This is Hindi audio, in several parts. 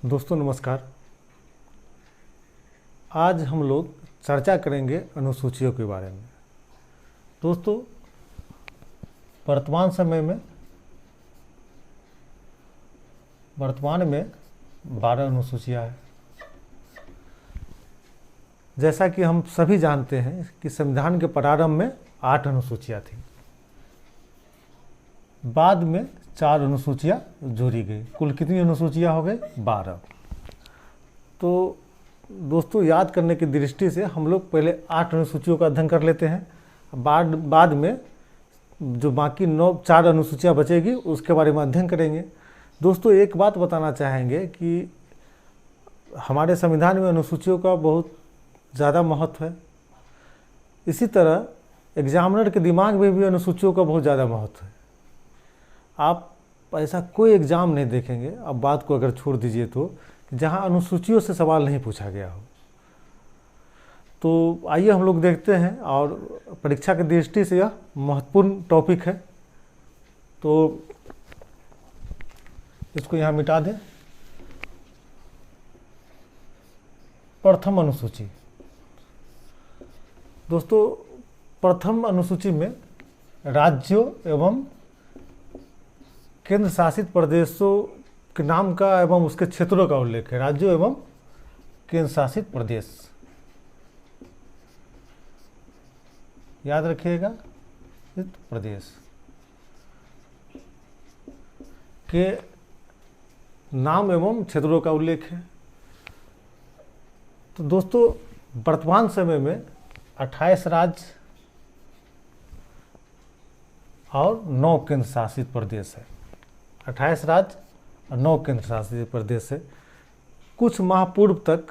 दोस्तों नमस्कार। आज हम लोग चर्चा करेंगे अनुसूचियों के बारे में। दोस्तों वर्तमान में 12 अनुसूचियां हैं। जैसा कि हम सभी जानते हैं कि संविधान के प्रारंभ में 8 अनुसूचियां थी, बाद में 4 अनुसूचियां जोड़ी गई। कुल कितनी अनुसूचियां हो गई? 12। तो दोस्तों याद करने की दृष्टि से हम लोग पहले 8 अनुसूचियों का अध्ययन कर लेते हैं। बाद में जो बाकी 4 अनुसूचियां बचेगी उसके बारे में अध्ययन करेंगे। दोस्तों एक बात बताना चाहेंगे कि हमारे संविधान में अनुसूचियों का बहुत ज़्यादा महत्व है। इसी तरह एग्जामिनर के दिमाग में भी अनुसूचियों का बहुत ज़्यादा महत्व है। आप ऐसा कोई एग्ज़ाम नहीं देखेंगे, अब बात को अगर छोड़ दीजिए तो, जहां अनुसूचियों से सवाल नहीं पूछा गया हो। तो आइए हम लोग देखते हैं, और परीक्षा की दृष्टि से यह महत्वपूर्ण टॉपिक है। तो इसको यहाँ मिटा दें। प्रथम अनुसूची। दोस्तों प्रथम अनुसूची में राज्यों एवं केंद्र शासित प्रदेशों के नाम का एवं उसके क्षेत्रों का उल्लेख है। राज्यों एवं केंद्र शासित प्रदेश याद रखिएगा। प्रदेश के नाम एवं क्षेत्रों का उल्लेख है। तो दोस्तों वर्तमान समय में 28 राज्य और 9 केंद्र शासित प्रदेश है। 28 राज्य और 9 केंद्र शासित प्रदेश है। कुछ माह पूर्व तक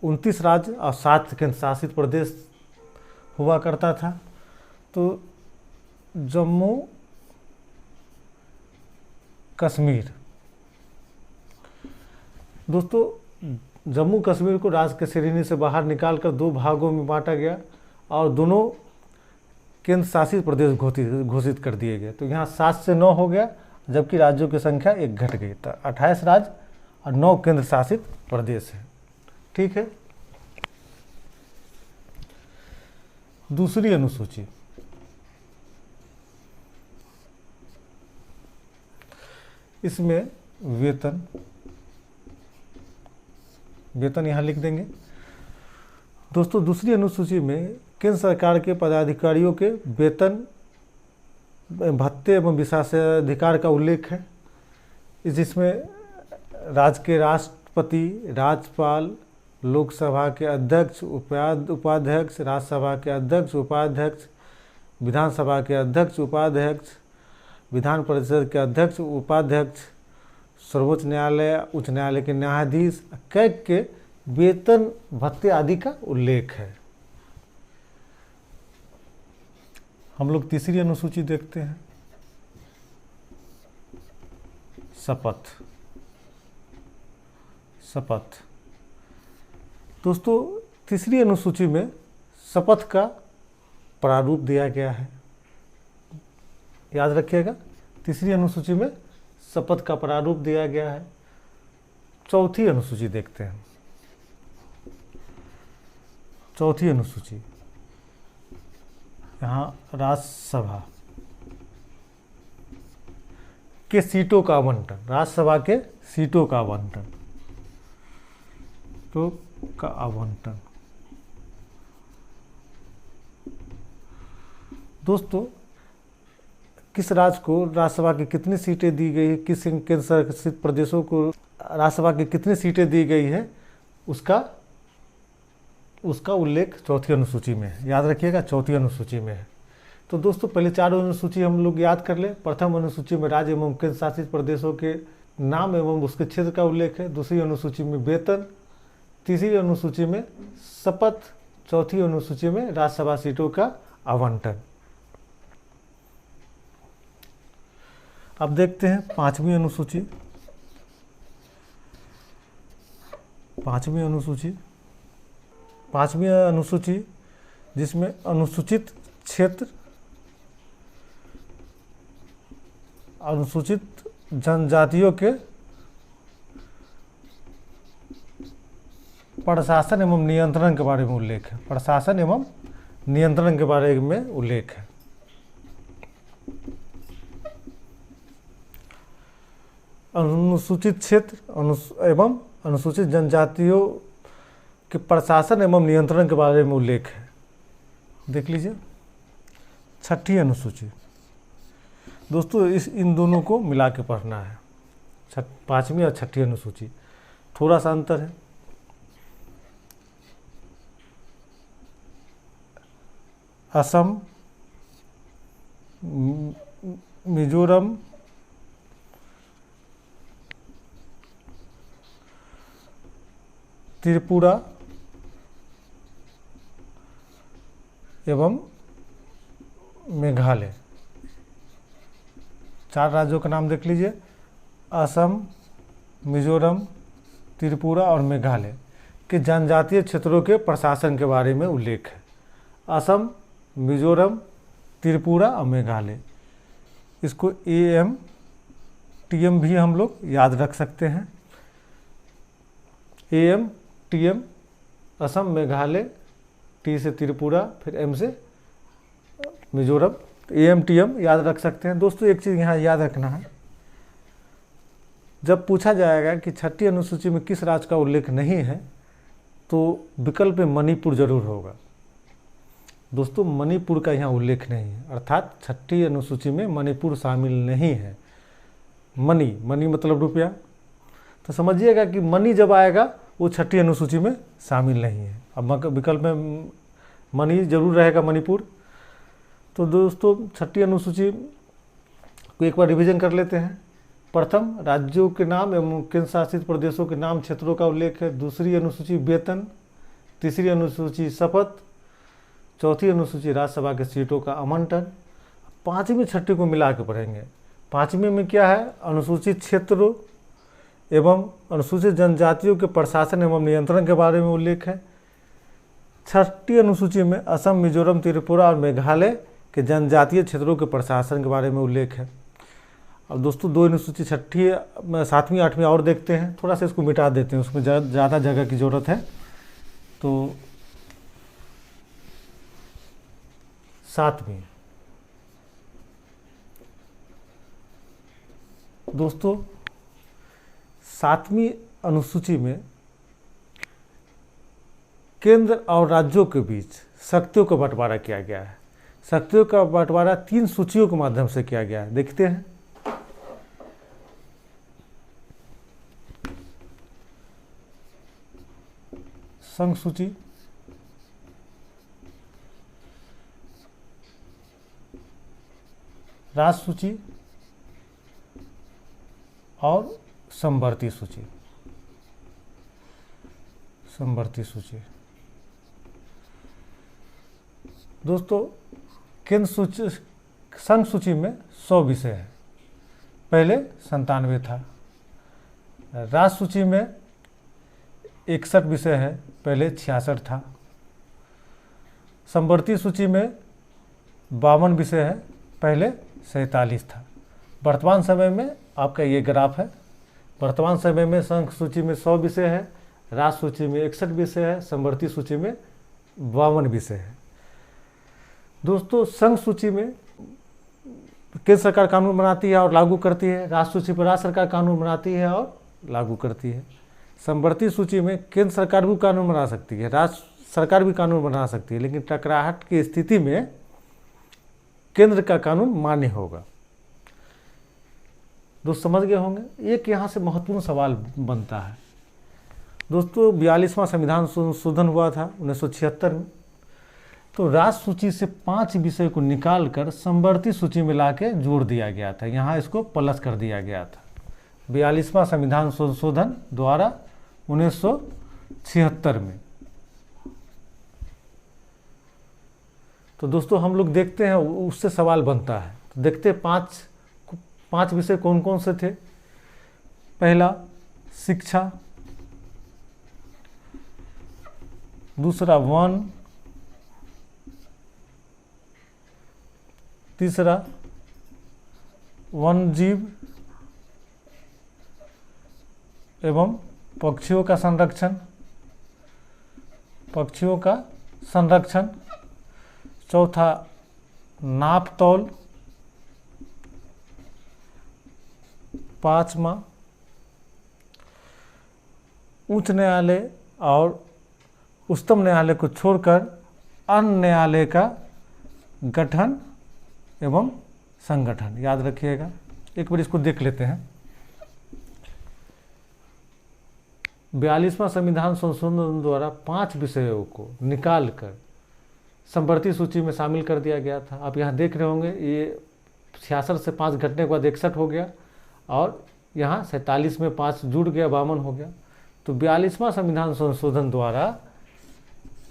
29 राज्य और 7 केंद्र शासित प्रदेश हुआ करता था। तो जम्मू कश्मीर, दोस्तों जम्मू कश्मीर को राज्य के श्रेणी से बाहर निकालकर 2 भागों में बांटा गया और दोनों केंद्र शासित प्रदेश घोषित कर दिए गए। तो यहाँ 7 से 9 हो गया, जबकि राज्यों की संख्या 1 घट गई। तो 28 राज्य और 9 केंद्र शासित प्रदेश है। ठीक है। दूसरी अनुसूची, इसमें वेतन यहाँ लिख देंगे। दोस्तों दूसरी अनुसूची में केंद्र सरकार के पदाधिकारियों के वेतन, भत्ते एवं विशेषाधिकार का उल्लेख है। जिसमें राज्य के राष्ट्रपति, राज्यपाल, लोकसभा के अध्यक्ष, उपाध्यक्ष, राज्यसभा के अध्यक्ष, उपाध्यक्ष, विधानसभा के अध्यक्ष, उपाध्यक्ष, विधान परिषद के अध्यक्ष, उपाध्यक्ष, सर्वोच्च न्यायालय, उच्च न्यायालय के न्यायाधीश, कैग के वेतन, भत्ते आदि का उल्लेख है। हम लोग तीसरी अनुसूची देखते हैं, शपथ। दोस्तों तीसरी अनुसूची में शपथ का प्रारूप दिया गया है। याद रखिएगा, तीसरी अनुसूची में शपथ का प्रारूप दिया गया है। चौथी अनुसूची देखते हैं। चौथी अनुसूची, यहाँ राज्यसभा के सीटों का आवंटन, राज्यसभा के सीटों का आवंटन, दोस्तों किस राज्य को राज्यसभा की कितनी सीटें दी गई है, किस केंद्र शासित प्रदेशों को राज्यसभा की कितनी सीटें दी गई है, उसका उल्लेख चौथी अनुसूची में है। याद रखिएगा, चौथी अनुसूची में है। तो दोस्तों पहले 4 अनुसूची हम लोग याद कर ले। प्रथम अनुसूची में राज्य एवं केंद्र शासित प्रदेशों के नाम एवं उसके क्षेत्र का उल्लेख है। दूसरी अनुसूची में वेतन, तीसरी अनुसूची में शपथ, चौथी अनुसूची में राज्यसभा सीटों का आवंटन। अब देखते हैं पांचवी अनुसूची। पांचवी अनुसूची जिसमें अनुसूचित क्षेत्र, अनुसूचित जनजातियों के प्रशासन एवं नियंत्रण के बारे में उल्लेख है। प्रशासन एवं नियंत्रण के बारे में उल्लेख है। अनुसूचित क्षेत्र एवं अनुसूचित जनजातियों के प्रशासन एवं नियंत्रण के बारे में उल्लेख है। देख लीजिए, छठी अनुसूची। दोस्तों इन दोनों को मिला के पढ़ना है, पांचवी और छठी अनुसूची, थोड़ा सा अंतर है। असम, मिजोरम, त्रिपुरा एवं मेघालय, 4 राज्यों का नाम देख लीजिए। असम, मिजोरम, त्रिपुरा और मेघालय के जनजातीय क्षेत्रों के प्रशासन के बारे में उल्लेख है। असम, मिजोरम, त्रिपुरा और मेघालय, इसको AMTM भी हम लोग याद रख सकते हैं। AMTM, असम, मेघालय, T से त्रिपुरा, फिर M से मिजोरम, AMTM याद रख सकते हैं। दोस्तों एक चीज़ यहाँ याद रखना है, जब पूछा जाएगा कि छठी अनुसूची में किस राज्य का उल्लेख नहीं है तो विकल्प में मणिपुर जरूर होगा। दोस्तों मणिपुर का यहाँ उल्लेख नहीं है, अर्थात छठी अनुसूची में मणिपुर शामिल नहीं है। मनी मतलब रुपया, तो समझिएगा कि मनी जब आएगा वो छठी अनुसूची में शामिल नहीं है। अब विकल्प में मनी जरूर रहेगा, मणिपुर। तो दोस्तों छठी अनुसूची को एक बार रिवीजन कर लेते हैं। प्रथम, राज्यों के नाम एवं केंद्र शासित प्रदेशों के नाम क्षेत्रों का उल्लेख है। दूसरी अनुसूची वेतन, तीसरी अनुसूची शपथ, चौथी अनुसूची राज्यसभा के सीटों का आवंटन। पांचवी छठी को मिला के पढ़ेंगे। पांचवी में क्या है, अनुसूचित क्षेत्रों एवं अनुसूचित जनजातियों के प्रशासन एवं नियंत्रण के बारे में उल्लेख है। छठी अनुसूची में असम, मिजोरम, त्रिपुरा और मेघालय के जनजातीय क्षेत्रों के प्रशासन के बारे में उल्लेख है। अब दोस्तों 2 अनुसूची, छठी, 7वीं 8वीं और देखते हैं। थोड़ा सा इसको मिटा देते हैं, उसमें ज़्यादा जगह की ज़रूरत है। तो 7वीं, दोस्तों 7वीं अनुसूची में केंद्र और राज्यों के बीच शक्तियों का बंटवारा किया गया है। शक्तियों का बंटवारा 3 सूचियों के माध्यम से किया गया है। देखते हैं। संघ सूची, राज्य सूची और समवर्ती सूची। समवर्ती सूची दोस्तों, केंद्र सूची, संघ सूची में 100 विषय है, पहले 97 था। राज्य सूची में 61 विषय है, पहले 66 था। समवर्ती सूची में 52 विषय है, पहले 47 था। वर्तमान समय में आपका ये ग्राफ है। वर्तमान समय में संघ सूची में 100 विषय है, राज्य सूची में 61 विषय है, समवर्ती सूची में 52 विषय है। दोस्तों संघ सूची में केंद्र सरकार कानून बनाती है और लागू करती है। राज्य सूची पर राज्य सरकार कानून बनाती है और लागू करती है। समवर्ती सूची में केंद्र सरकार भी कानून बना सकती है, राज्य सरकार भी कानून बना सकती है, लेकिन टकराहट की स्थिति में केंद्र का कानून मान्य होगा। दोस्त समझ गए होंगे। एक यहाँ से महत्वपूर्ण सवाल बनता है दोस्तों, 42वां संविधान संशोधन हुआ था 1976 में। तो राज्य सूची से 5 विषय को निकालकर समवर्ती सूची में लाके जोड़ दिया गया था। यहाँ इसको प्लस कर दिया गया था 42वां संविधान संशोधन द्वारा 1976 में। तो दोस्तों हम लोग देखते हैं, उससे सवाल बनता है। तो देखते हैं 5 विषय कौन कौन से थे। पहला शिक्षा, दूसरा वन, तीसरा वन जीव एवं पक्षियों का संरक्षण, पक्षियों का संरक्षण। चौथा, नाप तौल। पाँचवा, उच्च न्यायालय और उच्चतम न्यायालय को छोड़कर अन्य न्यायालय का गठन एवं संगठन। याद रखिएगा, एक बार इसको देख लेते हैं। 42वां संविधान संशोधन द्वारा 5 विषयों को निकालकर समवर्ती सूची में शामिल कर दिया गया था। आप यहाँ देख रहे होंगे, ये 66 से 5 घटने के बाद 61 हो गया और यहाँ 47 में 5 जुड़ गया, 52 हो गया। तो 42वां संविधान संशोधन द्वारा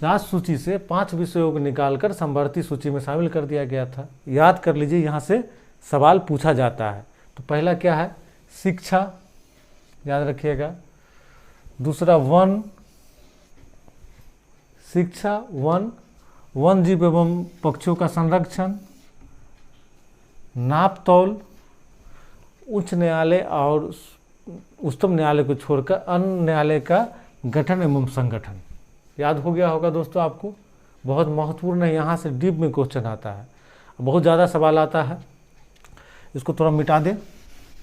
राष्ट्र सूची से 5 विषयों को निकालकर समवर्ती सूची में शामिल कर दिया गया था। याद कर लीजिए, यहाँ से सवाल पूछा जाता है। तो पहला क्या है? शिक्षा, याद रखिएगा। दूसरा वन, शिक्षा, वन, वन जीव एवं पक्षियों का संरक्षण, नाप तौल, उच्च न्यायालय और उच्चतम न्यायालय को छोड़कर अन्य न्यायालय का गठन एवं संगठन। याद हो गया होगा दोस्तों आपको। बहुत महत्वपूर्ण है, यहाँ से डीप में क्वेश्चन आता है, बहुत ज़्यादा सवाल आता है। इसको थोड़ा मिटा दें,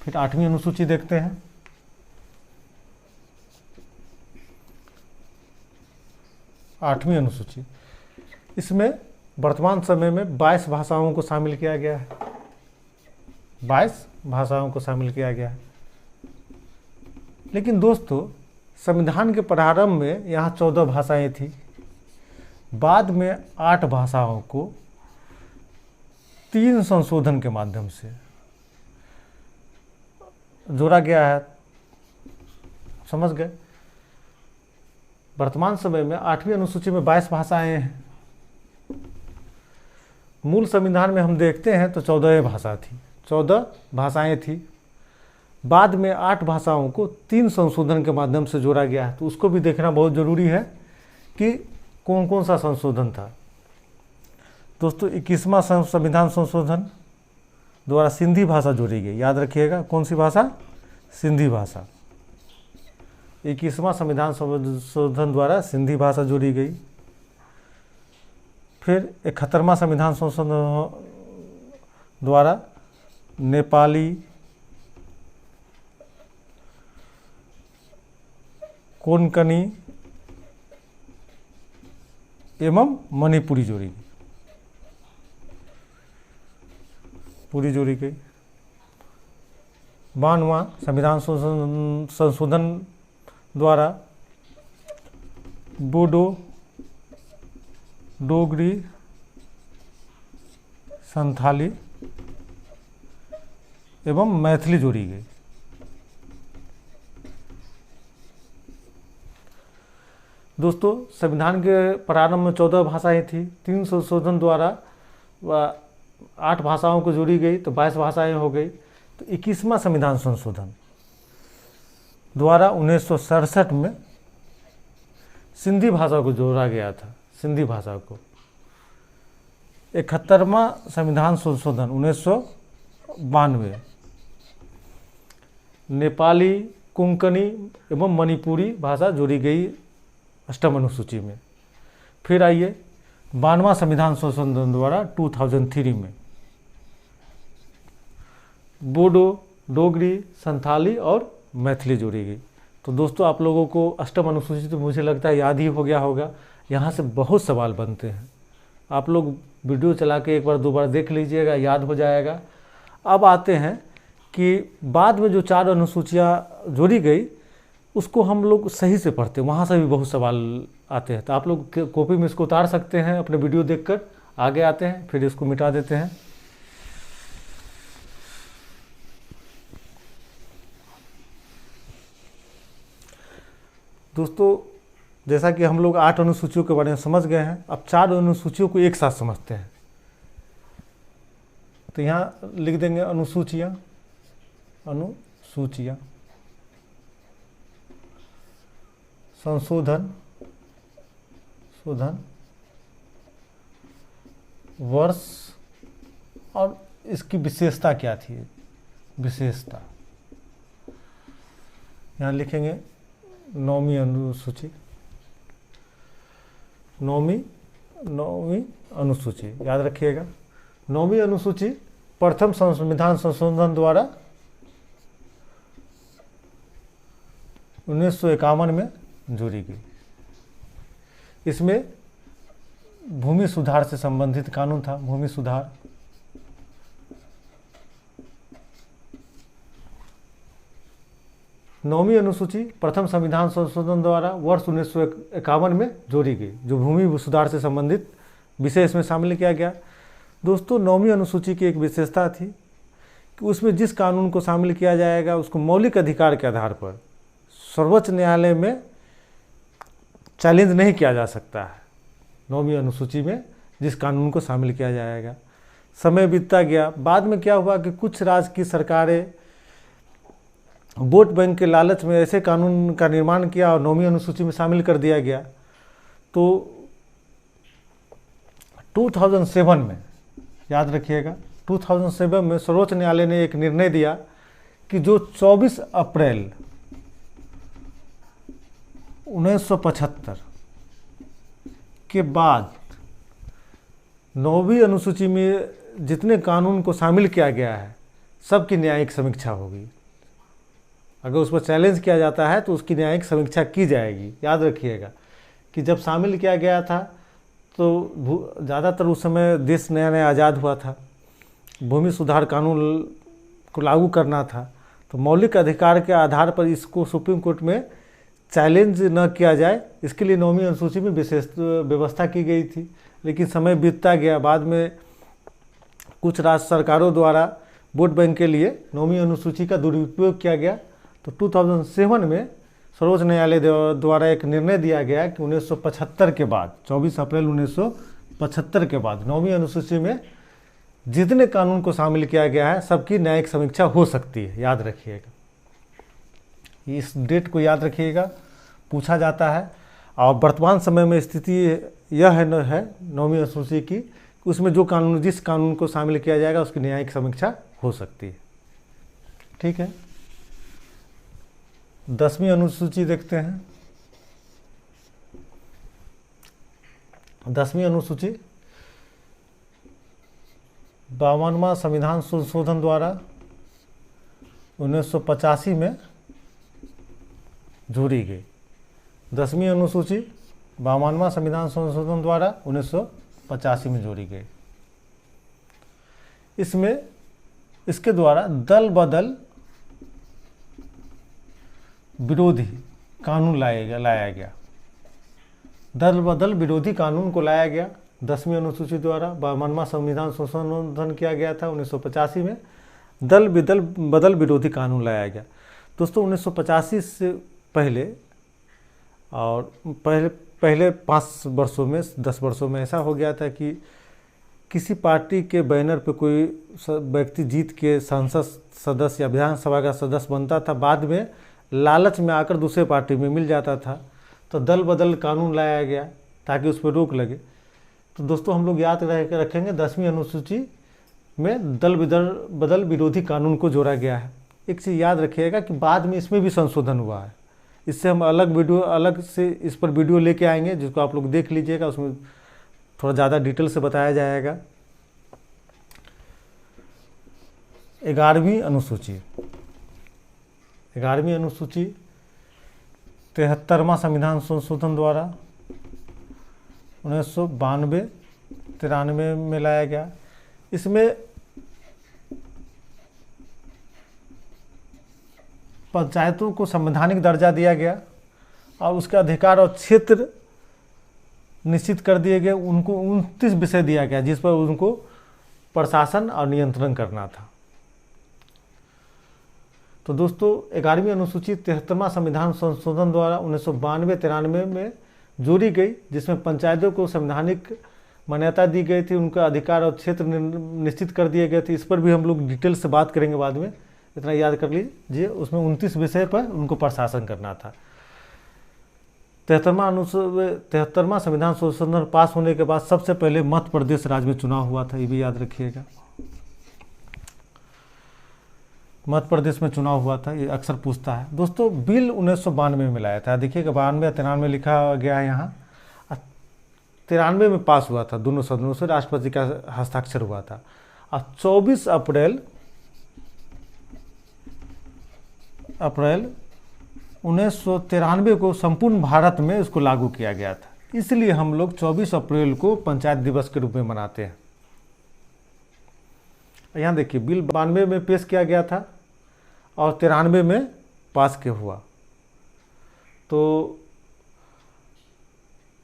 फिर 8वीं अनुसूची देखते हैं। आठवीं अनुसूची, इसमें वर्तमान समय में 22 भाषाओं को शामिल किया गया है। 22 भाषाओं को शामिल किया गया है। लेकिन दोस्तों, संविधान के प्रारंभ में यहाँ 14 भाषाएं थी। बाद में 8 भाषाओं को 3 संशोधन के माध्यम से जोड़ा गया है। समझ गए? वर्तमान समय में 8वीं अनुसूची में 22 भाषाएं हैं। मूल संविधान में हम देखते हैं तो 14 भाषा थी, 14 भाषाएं थी। बाद में 8 भाषाओं को 3 संशोधन के माध्यम से जोड़ा गया है। तो उसको भी देखना बहुत ज़रूरी है कि कौन कौन सा संशोधन था। दोस्तों, 21वां संविधान संशोधन द्वारा सिंधी भाषा जोड़ी गई। याद रखिएगा, कौन सी भाषा? सिंधी भाषा। 21वां संविधान संशोधन द्वारा सिंधी भाषा जोड़ी गई। फिर 71वां संविधान संशोधन द्वारा नेपाली, कोंकणी एवं मणिपुरी जोड़ी गई, पूरी जोड़ी गई। 52वां संविधान संशोधन द्वारा बोडो, डोगरी, संथाली एवं मैथिली जोड़ी गई। दोस्तों, संविधान के प्रारंभ में 14 भाषाएं थी। 3 संशोधन द्वारा 8 भाषाओं को जोड़ी गई, तो 22 भाषाएं हो गई। तो 21वां संविधान संशोधन द्वारा 1967 में सिंधी भाषा को जोड़ा गया था। सिंधी भाषा को 71वां संविधान संशोधन 1992 नेपाली, कोंकणी एवं मणिपुरी भाषा जोड़ी गई 8वीं अनुसूची में। फिर आइए 92वां संविधान संशोधन द्वारा 2003 में बोडो, डोगरी, संथाली और मैथिली जोड़ी गई। तो दोस्तों, आप लोगों को 8वीं अनुसूची तो मुझे लगता है याद ही हो गया होगा। यहाँ से बहुत सवाल बनते हैं। आप लोग वीडियो चला के एक बार 2 बार देख लीजिएगा, याद हो जाएगा। अब आते हैं कि बाद में जो 4 अनुसूचियाँ जोड़ी गई उसको हम लोग सही से पढ़ते हैं, वहाँ से भी बहुत सवाल आते हैं। तो आप लोग कॉपी में इसको उतार सकते हैं, अपने वीडियो देखकर आगे आते हैं, फिर इसको मिटा देते हैं। दोस्तों, जैसा कि हम लोग 8 अनुसूचियों के बारे में समझ गए हैं, अब 4 अनुसूचियों को एक साथ समझते हैं। तो यहाँ लिख देंगे अनुसूचियाँ, अनुसूचियाँ, संशोधन, शोधन, वर्ष और इसकी विशेषता क्या थी। विशेषता यहाँ लिखेंगे 9वीं अनुसूची। नौवीं अनुसूची याद रखिएगा। 9वीं अनुसूची प्रथम संविधान संशोधन द्वारा 1951 में जोड़ी गई। इसमें भूमि सुधार से संबंधित कानून था, भूमि सुधार। नौवीं अनुसूची प्रथम संविधान संशोधन द्वारा वर्ष 1951 में जोड़ी गई, जो भूमि सुधार से संबंधित विषय इसमें शामिल किया गया। दोस्तों, 9वीं अनुसूची की एक विशेषता थी कि उसमें जिस कानून को शामिल किया जाएगा उसको मौलिक अधिकार के आधार पर सर्वोच्च न्यायालय में चैलेंज नहीं किया जा सकता है। 9वीं अनुसूची में जिस कानून को शामिल किया जाएगा। समय बीतता गया, बाद में क्या हुआ कि कुछ राज्य की सरकारें वोट बैंक के लालच में ऐसे कानून का निर्माण किया और 9वीं अनुसूची में शामिल कर दिया गया। तो 2007 में याद रखिएगा, 2007 में सर्वोच्च न्यायालय ने एक निर्णय दिया कि जो 24 अप्रैल 1975 के बाद 9वीं अनुसूची में जितने कानून को शामिल किया गया है सबकी न्यायिक समीक्षा होगी। अगर उस पर चैलेंज किया जाता है तो उसकी न्यायिक समीक्षा की जाएगी। याद रखिएगा कि जब शामिल किया गया था तो ज़्यादातर उस समय देश नया नया आज़ाद हुआ था, भूमि सुधार कानून को लागू करना था, तो मौलिक अधिकार के आधार पर इसको सुप्रीम कोर्ट में चैलेंज न किया जाए, इसके लिए 9वीं अनुसूची में विशेष व्यवस्था की गई थी। लेकिन समय बीतता गया, बाद में कुछ राज्य सरकारों द्वारा वोट बैंक के लिए 9वीं अनुसूची का दुरुपयोग किया गया। तो 2007 में सर्वोच्च न्यायालय द्वारा एक निर्णय दिया गया कि 1975 के बाद, 24 अप्रैल 1975 के बाद 9वीं अनुसूची में जितने कानून को शामिल किया गया है सबकी न्यायिक समीक्षा हो सकती है। याद रखिएगा, इस डेट को याद रखिएगा, पूछा जाता है। और वर्तमान समय में स्थिति यह है 9वीं अनुसूची की, उसमें जो कानून, जिस कानून को शामिल किया जाएगा उसकी न्यायिक समीक्षा हो सकती है। ठीक है, 10वीं अनुसूची देखते हैं। 10वीं अनुसूची 52वां संविधान संशोधन द्वारा 1985 में जोड़ी गई। 10वीं अनुसूची 52वां संविधान संशोधन द्वारा 1985 में जोड़ी गई। इसमें इसके द्वारा दल बदल विरोधी कानून लाया गया। दल बदल विरोधी कानून को लाया गया 10वीं अनुसूची द्वारा। 52वां संविधान संशोधन किया गया था 1985 में, दल बदल विरोधी कानून लाया गया। दोस्तों, 1985 से पहले और पहले 5 वर्षों में, 10 वर्षों में ऐसा हो गया था कि किसी पार्टी के बैनर पे कोई व्यक्ति जीत के संसद सदस्य या विधानसभा का सदस्य बनता था, बाद में लालच में आकर दूसरे पार्टी में मिल जाता था, तो दल बदल कानून लाया गया ताकि उस पर रोक लगे। तो दोस्तों, हम लोग याद रखेंगे 10वीं अनुसूची में दल बदल विरोधी कानून को जोड़ा गया है। एक चीज़ याद रखिएगा कि बाद में इसमें भी संशोधन हुआ है। इससे हम अलग से इस पर वीडियो लेके आएंगे, जिसको आप लोग देख लीजिएगा, उसमें थोड़ा ज़्यादा डिटेल से बताया जाएगा। 11वीं अनुसूची 73वां संविधान संशोधन द्वारा 1992-93 में लाया गया। इसमें पंचायतों को संवैधानिक दर्जा दिया गया और उसका अधिकार और क्षेत्र निश्चित कर दिए गए। उनको 29 विषय दिया गया जिस पर उनको प्रशासन और नियंत्रण करना था। तो दोस्तों, 11वीं अनुसूची 73वां संविधान संशोधन द्वारा 1992-93 में जोड़ी गई, जिसमें पंचायतों को संवैधानिक मान्यता दी गई थी, उनका अधिकार और क्षेत्र निश्चित कर दिए गए थे। इस पर भी हम लोग डिटेल से बात करेंगे बाद में, इतना याद कर लीजिए। उसमें 29 विषय पर उनको प्रशासन करना था। 73वां संविधान संशोधन पास होने के बाद सबसे पहले मध्य प्रदेश राज्य में चुनाव हुआ था, ये भी याद रखिएगा। मध्य प्रदेश में चुनाव हुआ था, ये अक्सर पूछता है। दोस्तों, बिल 1992 में लाया था, देखिएगा 92 93 लिखा गया है यहाँ। 93 में पास हुआ था, दोनों सदनों से राष्ट्रपति का हस्ताक्षर हुआ था। और 24 अप्रैल 1993 को संपूर्ण भारत में इसको लागू किया गया था। इसलिए हम लोग 24 अप्रैल को पंचायत दिवस के रूप में मनाते हैं। यहाँ देखिए, बिल 92 में पेश किया गया था और 93 में पास किया हुआ। तो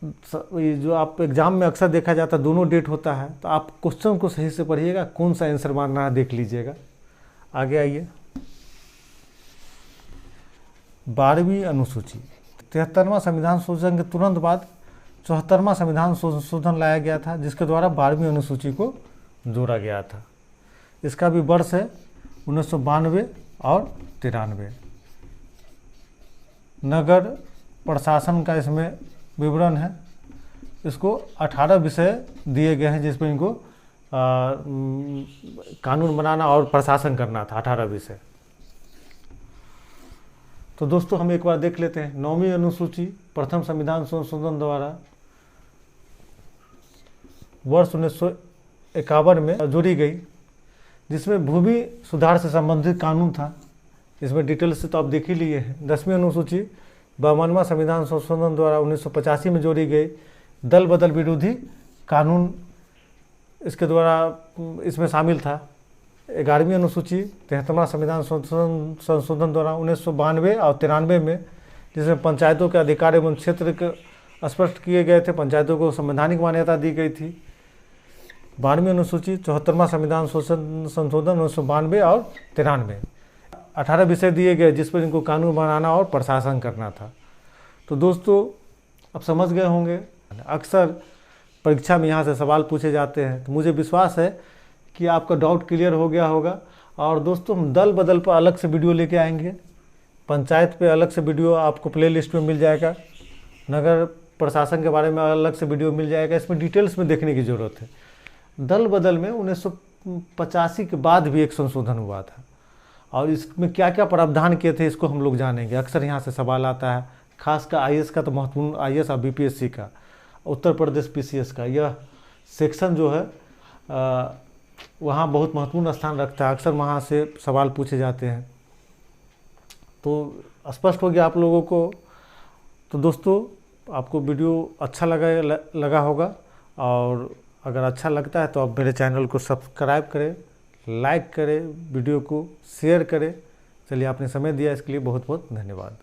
ये जो आप एग्जाम में अक्सर देखा जाता है, दोनों डेट होता है, तो आप क्वेश्चन को सही से पढ़िएगा, कौन सा आंसर मानना है देख लीजिएगा। आगे आइए, 12वीं अनुसूची। 73वां संविधान संशोधन के तुरंत बाद 74वां संविधान संशोधन लाया गया था, जिसके द्वारा 12वीं अनुसूची को जोड़ा गया था। इसका भी वर्ष है 1992 और 93। नगर प्रशासन का इसमें विवरण है। इसको 18 विषय दिए गए हैं, जिसमें इनको कानून बनाना और प्रशासन करना था, 18 विषय। तो दोस्तों हम एक बार देख लेते हैं। 9वीं अनुसूची प्रथम संविधान संशोधन द्वारा वर्ष 1951 में जोड़ी गई, जिसमें भूमि सुधार से संबंधित कानून था। इसमें डिटेल से तो आप देख ही लिए हैं। 10वीं अनुसूची 52वां संविधान संशोधन द्वारा 1985 में जोड़ी गई। दल बदल विरोधी कानून इसके द्वारा इसमें शामिल था। 11वीं अनुसूची 73वां संविधान संशोधन द्वारा 1992 और 93 में, जिसमें पंचायतों के अधिकार एवं क्षेत्र के स्पष्ट किए गए थे, पंचायतों को संवैधानिक मान्यता दी गई थी। 12वीं अनुसूची 74वां संविधान संशोधन 1992 और 93, 18 विषय दिए गए, जिस पर इनको कानून बनाना और प्रशासन करना था। तो दोस्तों अब समझ गए होंगे। अक्सर परीक्षा में यहाँ से सवाल पूछे जाते हैं, तो मुझे विश्वास है कि आपका डाउट क्लियर हो गया होगा। और दोस्तों हम दल बदल पर अलग से वीडियो लेके आएंगे, पंचायत पे अलग से वीडियो आपको प्लेलिस्ट में मिल जाएगा, नगर प्रशासन के बारे में अलग से वीडियो मिल जाएगा। इसमें डिटेल्स में देखने की ज़रूरत है। दल बदल में 1985 के बाद भी एक संशोधन हुआ था, और इसमें क्या क्या प्रावधान किए थे इसको हम लोग जानेंगे। अक्सर यहाँ से सवाल आता है, खासकर आईएएस का तो महत्वपूर्ण, आईएएस और बीपीएससी का, उत्तर प्रदेश पीसीएस का यह सेक्शन जो है वहाँ बहुत महत्वपूर्ण स्थान रखता है। अक्सर वहाँ से सवाल पूछे जाते हैं। तो स्पष्ट हो गया आप लोगों को। तो दोस्तों आपको वीडियो अच्छा लगा होगा, और अगर अच्छा लगता है तो आप मेरे चैनल को सब्सक्राइब करें, लाइक करें, वीडियो को शेयर करें। चलिए, आपने समय दिया इसके लिए बहुत बहुत धन्यवाद।